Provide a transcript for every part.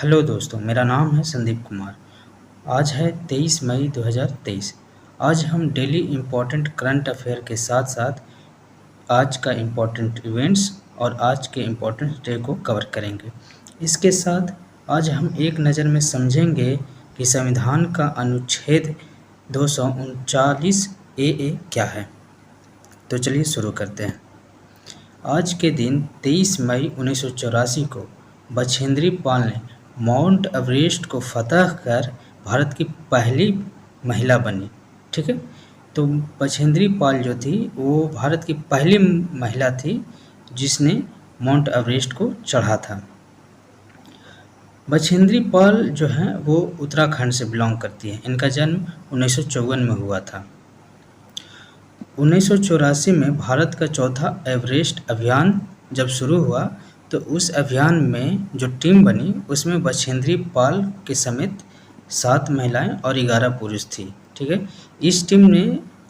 Hello दोस्तों, मेरा नाम है संदीप कुमार। आज है 23 मई 2023। आज हम डेली इम्पोर्टेंट करंट अफेयर के साथ-साथ आज का इम्पोर्टेंट इवेंट्स और आज के इम्पोर्टेंट डे को कवर करेंगे। इसके साथ आज हम एक नज़र में समझेंगे कि संविधान का अनुच्छेद 239 ए क्या है। तो चलिए शुरू करते हैं। आज के दिन 23 मई 1984 को बछेंद्री पाल ने माउंट एवरेस्ट को फतह कर भारत की पहली महिला बनी। ठीक है, तो बछेंद्री पाल जो थी वो भारत की पहली महिला थी जिसने माउंट एवरेस्ट को चढ़ा था। बछेंद्री पाल जो है वो उत्तराखंड से बिलोंग करती है। इनका जन्म 1954 में हुआ था। 1984 में भारत का चौथा एवरेस्ट अभियान जब शुरू हुआ तो उस अभियान में जो टीम बनी उसमें बछेंद्री पाल के समेत 7 महिलाएं और 11 पुरुष थी। ठीक है, इस टीम ने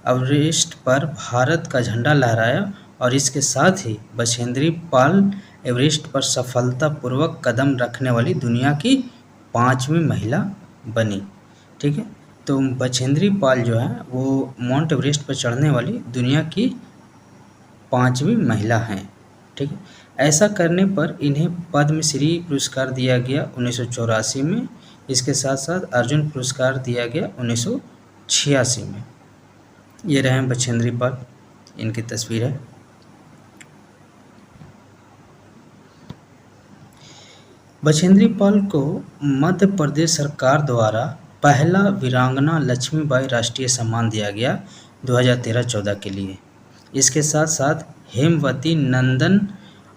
एवरेस्ट पर भारत का झंडा लहराया और इसके साथ ही बछेंद्री पाल एवरेस्ट पर सफलतापूर्वक कदम रखने वाली दुनिया की 5वीं महिला बनी। ठीक है, तो बछेंद्री पाल जो है वो माउंट एवरेस्ट पर चढ़ने वाली दुनिया की 5वीं महिला हैं। ठीक है, ऐसा करने पर इन्हें पद्मश्री पुरस्कार दिया गया 1984 में। इसके साथ साथ अर्जुन पुरस्कार दिया गया 1986 में। ये रहे हैं बछेंद्री पाल, इनकी तस्वीर है। बछेंद्री पाल को मध्य प्रदेश सरकार द्वारा पहला वीरांगना लक्ष्मीबाई राष्ट्रीय सम्मान दिया गया 2013-14 के लिए। इसके साथ साथ हेमवती नंदन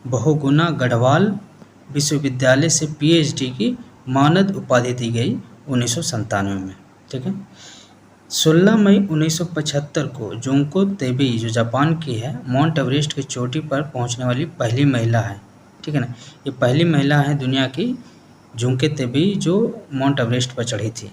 बहुगुणा गढ़वाल विश्वविद्यालय से पीएचडी की मानद उपाधि दी गई 1997 में। ठीक है, 16 मई 1975 को जुंको तेबेई जो जापान की है माउंट एवरेस्ट की चोटी पर पहुंचने वाली पहली महिला है। ठीक है ना, ये पहली महिला है दुनिया की जुंको तेबेई जो माउंट एवरेस्ट पर चढ़ी थी।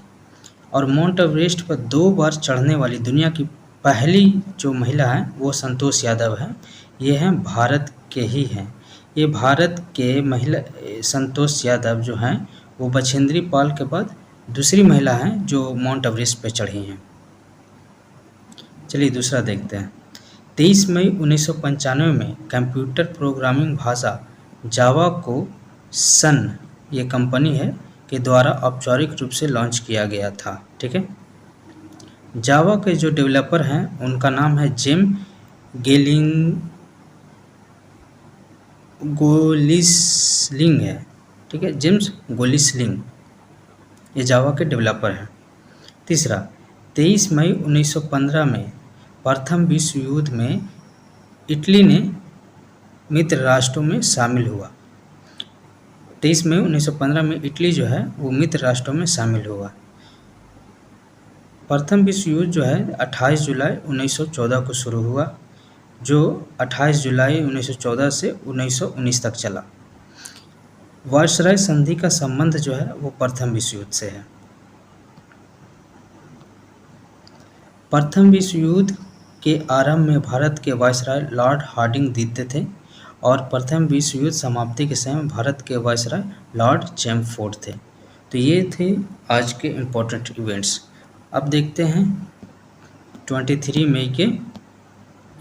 और माउंट एवरेस्ट पर 2 बार चढ़ने वाली दुनिया की पहली जो महिला है वो संतोष यादव है। ये हैं भारत के ही हैं। ये भारत के महिला संतोष यादव जो हैं वो बछेंद्री पाल के बाद दूसरी महिला हैं जो माउंट एवरेस्ट पर चढ़ी हैं। चलिए दूसरा देखते हैं। 23 मई 1995 में कंप्यूटर प्रोग्रामिंग भाषा जावा को सन ये कंपनी है के द्वारा औपचारिक रूप से लॉन्च किया गया था। ठीक है, जावा के जो डेवलपर हैं उनका नाम है जेम गोलिसलिंग है। ठीक है, जेम्स गोलिसलिंग ये जावा के डेवलपर हैं। तीसरा, 23 मई 1915 में प्रथम विश्व युद्ध में इटली ने मित्र राष्ट्रों में शामिल हुआ। 23 मई 1915 में इटली जो है वो मित्र राष्ट्रों में शामिल हुआ। प्रथम विश्व युद्ध जो है 28 जुलाई 1914 को शुरू हुआ, जो 28 जुलाई 1914 से 1919 तक चला। वायसराय संधि का संबंध जो है वो प्रथम विश्व युद्ध से है। प्रथम विश्व युद्ध के आरंभ में भारत के वायसराय लॉर्ड हार्डिंग द्वितीय थे और प्रथम विश्व युद्ध समाप्ति के समय भारत के वायसराय लॉर्ड चैमफोर्ड थे। तो ये थे आज के इम्पोर्टेंट इवेंट्स। अब देखते हैं 23 मई के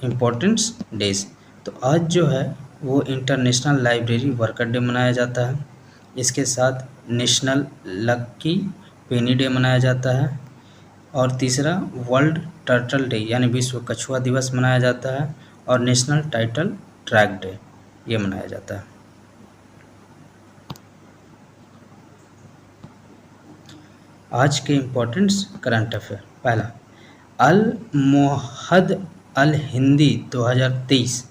इम्पोर्टेंट्स डेज। तो आज जो है वो इंटरनेशनल लाइब्रेरी वर्कर डे मनाया जाता है। इसके साथ नेशनल लक्की पेनी डे मनाया जाता है और तीसरा वर्ल्ड टर्टल डे यानी विश्व कछुआ दिवस मनाया जाता है और नेशनल टाइटल ट्रैक डे ये मनाया जाता है। आज के इम्पोर्टेंट्स करंट अफेयर। पहला, अल मोहद अल हिंदी 2023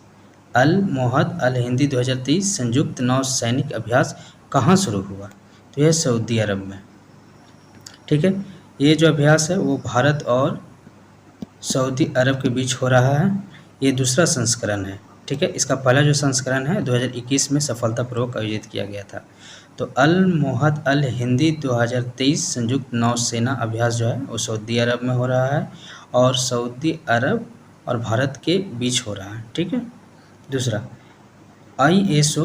अल मोहद अल हिंदी 2023 संयुक्त नौ सैनिक अभ्यास कहाँ शुरू हुआ? तो यह सऊदी अरब में। ठीक है, ये जो अभ्यास है वो भारत और सऊदी अरब के बीच हो रहा है। ये दूसरा संस्करण है। ठीक है, इसका पहला जो संस्करण है 2021 में सफलतापूर्वक आयोजित किया गया था। तो अल मोहद अल हिंदी 2023 संयुक्त नौसेना अभ्यास जो है वो सऊदी अरब में हो रहा है और सऊदी अरब और भारत के बीच हो रहा है। ठीक है, दूसरा, ISO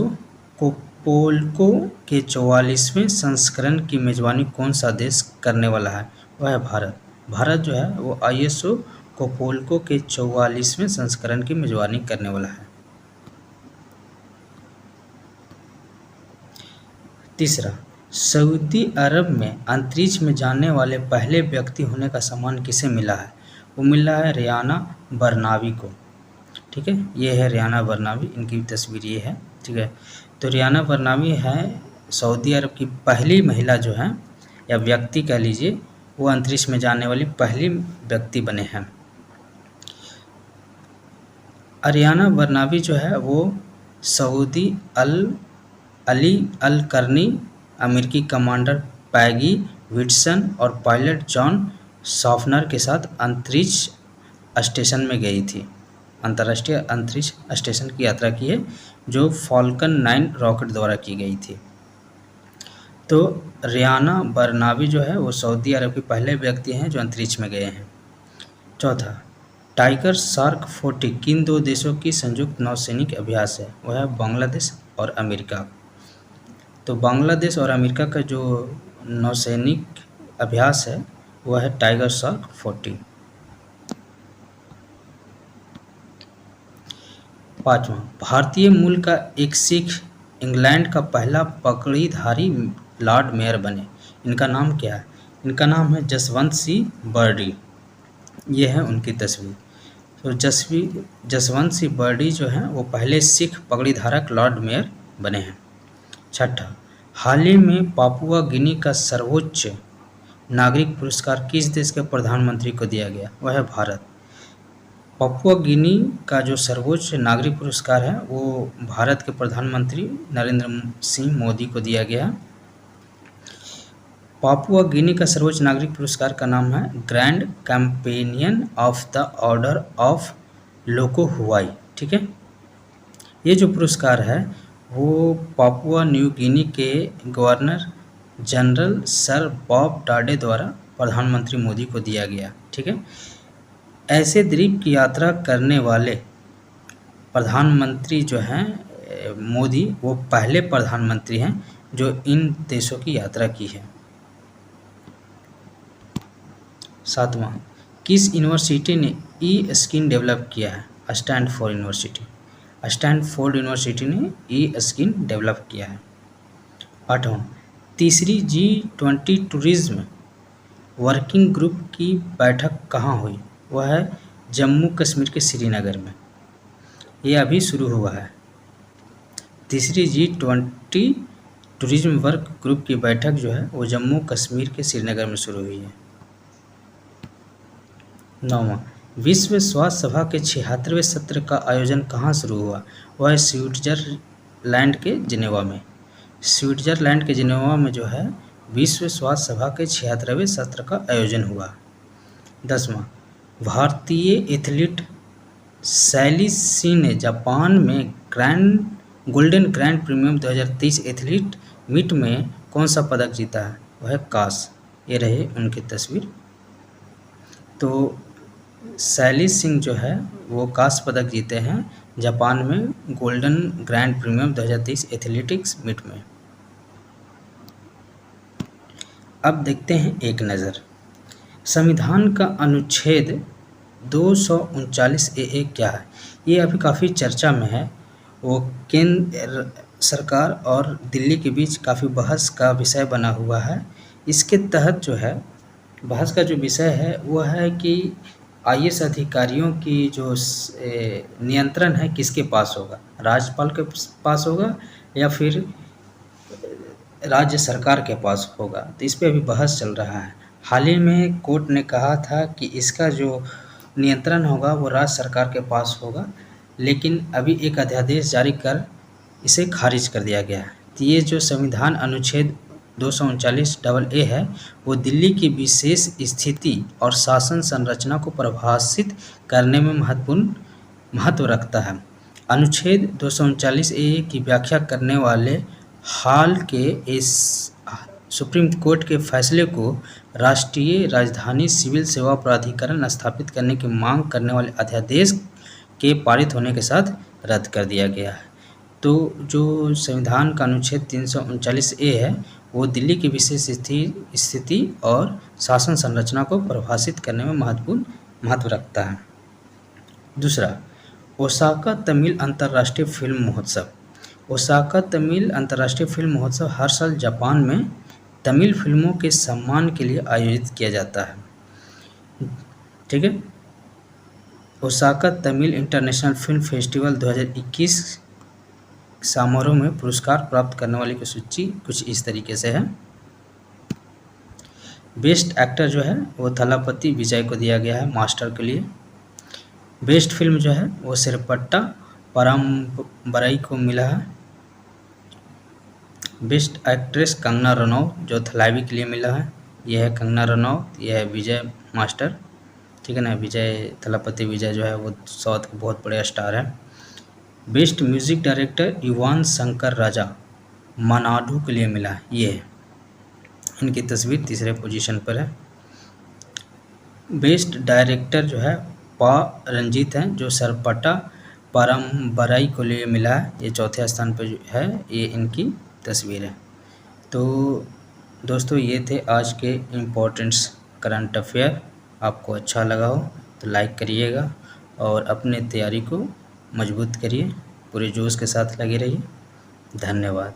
पोल्को के 44वें संस्करण की मेजबानी कौन सा देश करने वाला है? वह है भारत। भारत जो है वो ISO को पोल्को के 44वें संस्करण की मेजबानी करने वाला है। तीसरा, सऊदी अरब में अंतरिक्ष में जाने वाले पहले व्यक्ति होने का सम्मान किसे मिला है? वो मिला है रियाना बरनावी को। ठीक है, ये है रियाना बरनावी, इनकी तस्वीर ये है। ठीक है, तो रियाना बरनावी है सऊदी अरब की पहली महिला जो है, या व्यक्ति कह लीजिए, वो अंतरिक्ष में जाने वाली पहली व्यक्ति बने हैं। रियाना बरनावी जो है वो सऊदी अली अल करनी, अमेरिकी कमांडर पैगी विटसन और पायलट जॉन सॉफनर के साथ अंतरिक्ष स्टेशन में गई थी। अंतर्राष्ट्रीय अंतरिक्ष स्टेशन की यात्रा की है, जो फॉल्कन 9 रॉकेट द्वारा की गई थी। तो रियाना बरनावी जो है वो सऊदी अरब के पहले व्यक्ति हैं जो अंतरिक्ष में गए हैं। चौथा, टाइगर शार्क 40 किन दो देशों की संयुक्त नौसैनिक अभ्यास है? वह है बांग्लादेश और अमेरिका। तो बांग्लादेश और अमेरिका का जो नौसैनिक अभ्यास है वह है टाइगर शार्क 40। पाँचवां, भारतीय मूल का एक सिख इंग्लैंड का पहला पकड़ीधारी लॉर्ड मेयर बने। इनका नाम क्या है? इनका नाम है जसवंत सिंह बर्डी। ये है उनकी तस्वीर। तो जसवंत सिंह बर्डी जो हैं वो पहले सिख पकड़ीधारक लॉर्ड मेयर बने हैं। छठा, हाल ही में पापुआ गिनी का सर्वोच्च नागरिक पुरस्कार किस देश के प्रधानमंत्री को दिया गया? वह है भारत। पापुआ गिनी का जो सर्वोच्च नागरिक पुरस्कार है वो भारत के प्रधानमंत्री नरेंद्र सिंह मोदी को दिया गया। पापुआ गिनी का सर्वोच्च नागरिक पुरस्कार का नाम है grand companion of the order of Logohu. ठीक है, ये जो पुरस्कार है वो पापुआ न्यू गिनी के गवर्नर जनरल सर बॉब टाडे द्वारा प्रधानमंत्री मोदी को दिया गया। ठीक है, ऐसे द्वीप की यात्रा करने वाले प्रधानमंत्री जो हैं मोदी, वो पहले प्रधानमंत्री हैं जो इन देशों की यात्रा की है। सातवां, किस यूनिवर्सिटी ने ई स्किन डेवलप किया है? Stanford university. स्टैनफोर्ड यूनिवर्सिटी ने ई स्किन डेवलप किया है। आठवां, तीसरी G20 टूरिज्म वर्किंग ग्रुप की बैठक कहाँ हुई? वह है जम्मू कश्मीर के श्रीनगर में। ये अभी शुरू हुआ है। तीसरी G20 टूरिज्म वर्क ग्रुप की बैठक जो है वो जम्मू कश्मीर के श्रीनगर में शुरू हुई है। नौवां, विश्व स्वास्थ्य सभा के 76वें सत्र का आयोजन कहाँ शुरू हुआ? वह है स्विट्जरलैंड के जिनेवा में। स्विट्जरलैंड के जिनेवा में जो है विश्व स्वास्थ्य सभा के 76वें सत्र का आयोजन हुआ। 10वां, भारतीय एथलीट शैली सिंह ने जापान में golden grand premium 2023 athlete meet में कौन सा पदक जीता है? वह है कांस्य। ये रहे उनकी तस्वीर। तो शैली सिंह जो है वो कांस्य पदक जीते हैं जापान में golden grand premium 2023 athletics meet में। अब देखते हैं एक नज़र। संविधान का अनुच्छेद 239 ए क्या है? ये अभी काफ़ी चर्चा में है। वो केंद्र सरकार और दिल्ली के बीच काफ़ी बहस का विषय बना हुआ है। इसके तहत जो है बहस का जो विषय है वो है कि IAS अधिकारियों की जो नियंत्रण है किसके पास होगा? राज्यपाल के पास होगा या फिर राज्य सरकार के पास होगा? तो इस पे अभी बहस चल रहा है। हाल ही में कोर्ट ने कहा था कि इसका जो नियंत्रण होगा वो राज्य सरकार के पास होगा, लेकिन अभी एक अध्यादेश जारी कर इसे खारिज कर दिया गया है। तो ये जो संविधान अनुच्छेद 239 AA है वो दिल्ली की विशेष स्थिति और शासन संरचना को परिभाषित करने में महत्व रखता है। अनुच्छेद 239 AA की व्याख्या करने वाले हाल के इस सुप्रीम कोर्ट के फैसले को राष्ट्रीय राजधानी सिविल सेवा प्राधिकरण स्थापित करने की मांग करने वाले अध्यादेश के पारित होने के साथ रद्द कर दिया गया है। तो जो संविधान का अनुच्छेद 339A है वो दिल्ली की विशेष स्थिति और शासन संरचना को परिभाषित करने में महत्व रखता है। दूसरा, ओसाका तमिल अंतर्राष्ट्रीय फिल्म महोत्सव। ओसाका तमिल अंतर्राष्ट्रीय फिल्म महोत्सव हर साल जापान में तमिल फिल्मों के सम्मान के लिए आयोजित किया जाता है। ठीक है। Osaka Tamil international film festival 2021 समारोह में पुरस्कार प्राप्त करने वाले की सूची कुछ इस तरीके से है। बेस्ट एक्टर जो है वो थलापति विजय को दिया गया है मास्टर के लिए। बेस्ट फिल्म जो है वो सिरपट्टा पराम्बराई को मिला है। बेस्ट एक्ट्रेस कंगना रनौत जो थलावी के लिए मिला है। यह है कंगना रनौत, यह है विजय मास्टर, ठीक है ना। विजय थलापति विजय जो है वो साउथ के बहुत बड़े स्टार हैं। बेस्ट म्यूजिक डायरेक्टर युवान शंकर राजा मनाडू के लिए मिला है। ये है, इनकी तस्वीर तीसरे पोजीशन पर है। बेस्ट डायरेक्टर जो है पा रंजीत हैं जो सरपटा परम्बराई को लिए मिला है। ये चौथे स्थान पर जो है, ये इनकी तस्वीर है। तो दोस्तों ये थे आज के इम्पोर्टेंट्स करंट अफेयर। आपको अच्छा लगा हो तो लाइक करिएगा और अपने तैयारी को मजबूत करिए, पूरे जोश के साथ लगे रहिए। धन्यवाद।